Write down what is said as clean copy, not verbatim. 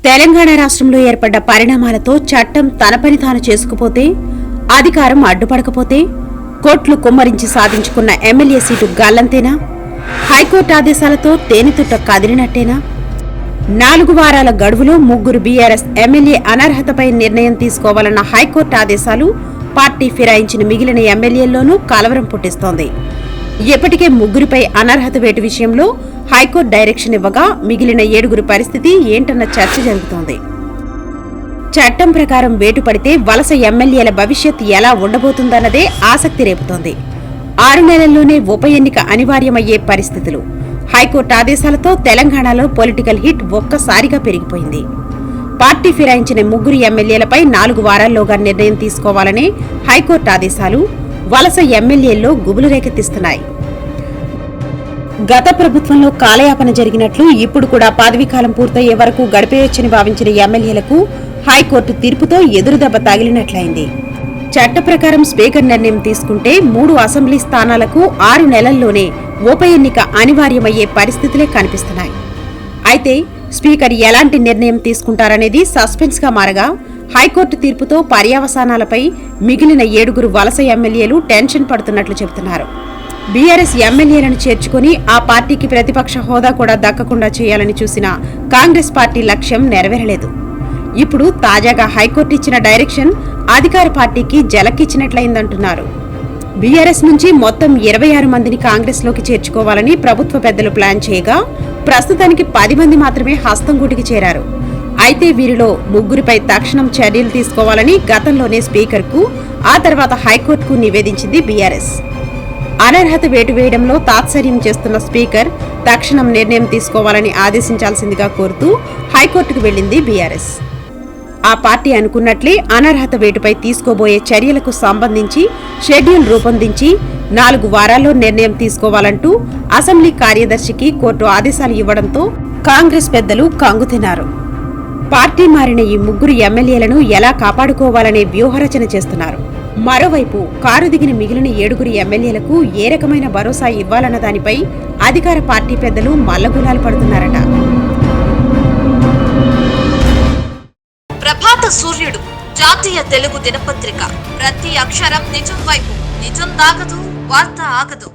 తెలంగాణ రాష్ట్రంలో ఏర్పడ్డ పరిణామాలతో చట్టం తన పని తాను చేసుకుపోతే, అధికారం అడ్డుపడకపోతే కోట్లు కుమ్మరించి సాధించుకున్న ఎమ్మెల్యే సీటు గల్లంతేనా? హైకోర్టు ఆదేశాలతో తేనెతుట్ట కదిలినట్టేనా? 4 వారాల గడువులో 3 బీఆర్ఎస్ ఎమ్మెల్యే అనర్హతపై నిర్ణయం తీసుకోవాలన్న హైకోర్టు ఆదేశాలు పార్టీ ఫిరాయించిన మిగిలిన ఎమ్మెల్యేల్లోనూ కలవరం పుట్టిస్తోంది. ఇప్పటికే 3పై అనర్హత వేటు విషయంలో హైకోర్టు డైరెక్షన్ ఇవ్వగా మిగిలిన 7 పరిస్థితి ఏంటన్న చర్చ జరుగుతోంది. చట్టం ప్రకారం వేటు పడితే వలస ఎమ్మెల్యేల భవిష్యత్ ఎలా ఉండబోతుందన్నదే ఆసక్తి రేపుతోంది. 6 నెలల్లోనే ఉప ఎన్నిక అనివార్యమయ్యే పరిస్థితులు. హైకోర్టు ఆదేశాలతో తెలంగాణలో పొలిటికల్ హిట్ ఒక్కసారిగా పెరిగిపోయింది. పార్టీ ఫిరాయించిన 3 ఎమ్మెల్యేలపై 4 వారాల్లోగా నిర్ణయం తీసుకోవాలనే హైకోర్టు ఆదేశాలు వలస ఎమ్మెల్యేల్లో గుబులు రేకెత్తిస్తున్నాయి. గత ప్రభుత్వంలో కాలయాపన జరిగినట్లు ఇప్పుడు కూడా పదవీకాలం పూర్తయ్యే వరకు గడిపేయొచ్చని భావించిన ఎమ్మెల్యేలకు హైకోర్టు తీర్పుతో ఎదురుదెబ్బ తగిలినట్లయింది. చట్ట ప్రకారం స్పీకర్ నిర్ణయం తీసుకుంటే 3 అసెంబ్లీ స్థానాలకు 6 నెలల్లోనే ఉప ఎన్నిక అనివార్యమయ్యే పరిస్థితులే కనిపిస్తున్నాయి. అయితే స్పీకర్ ఎలాంటి నిర్ణయం తీసుకుంటారనేది సస్పెన్స్ గా మారగా, హైకోర్టు తీర్పుతో పర్యవసానాలపై మిగిలిన 7 వలస ఎమ్మెల్యేలు టెన్షన్ పడుతున్నట్లు చెబుతున్నారు. బీఆర్ఎస్ ఎమ్మెల్యేలను చేర్చుకుని ఆ పార్టీకి ప్రతిపక్ష హోదా కూడా దక్కకుండా చేయాలని చూసిన కాంగ్రెస్ పార్టీ లక్ష్యం నెరవేరలేదు. ఇప్పుడు తాజాగా హైకోర్టు ఇచ్చిన డైరెక్షన్ అధికార పార్టీకి జలకిచ్చినట్లయిందంటున్నారు. బీఆర్ఎస్ నుంచి మొత్తం 26 మందిని కాంగ్రెస్ లోకి చేర్చుకోవాలని ప్రభుత్వ పెద్దలు ప్లాన్ చేయగా, ప్రస్తుతానికి 10 మంది మాత్రమే హస్తంగూటికి చేరారు. అయితే వీరిలో 3పై తక్షణం చర్యలు తీసుకోవాలని గతంలోనే స్పీకర్కు, ఆ తర్వాత హైకోర్టుకు నివేదించింది బీఆర్ఎస్. అనర్హత వేటు వేయడంలో తాత్సర్యం చేస్తున్న స్పీకర్ తక్షణం నిర్ణయం తీసుకోవాలని ఆదేశించాల్సిందిగా కోరుతూ హైకోర్టుకు వెళ్లింది బీఆర్ఎస్. ఆ పార్టీ అనుకున్నట్లే అనర్హత వేటుపై తీసుకోబోయే చర్యలకు సంబంధించి షెడ్యూల్ రూపొందించి 4 వారాల్లో నిర్ణయం తీసుకోవాలంటూ అసెంబ్లీ కార్యదర్శికి కోర్టు ఆదేశాలు ఇవ్వడంతో కాంగ్రెస్ పెద్దలు కంగుతిన్నారు. పార్టీ మారిన ఈ 3 ఎమ్మెల్యేలను ఎలా కాపాడుకోవాలనే వ్యూహరచన చేస్తున్నారు. మరోవైపు కారు దిగిన మిగిలిన 7 ఎమ్మెల్యేలకు ఏ రకమైన భరోసా ఇవ్వాలన్న దానిపై అధికార పార్టీ పెద్దలు మల్లగులాలు పడుతున్నారట. ప్రభాత సూర్యుడు జాతీయ తెలుగు దినపత్రిక. ప్రతి అక్షరం నిజం వైపు. నిజం దాగదు, వార్త ఆగదు.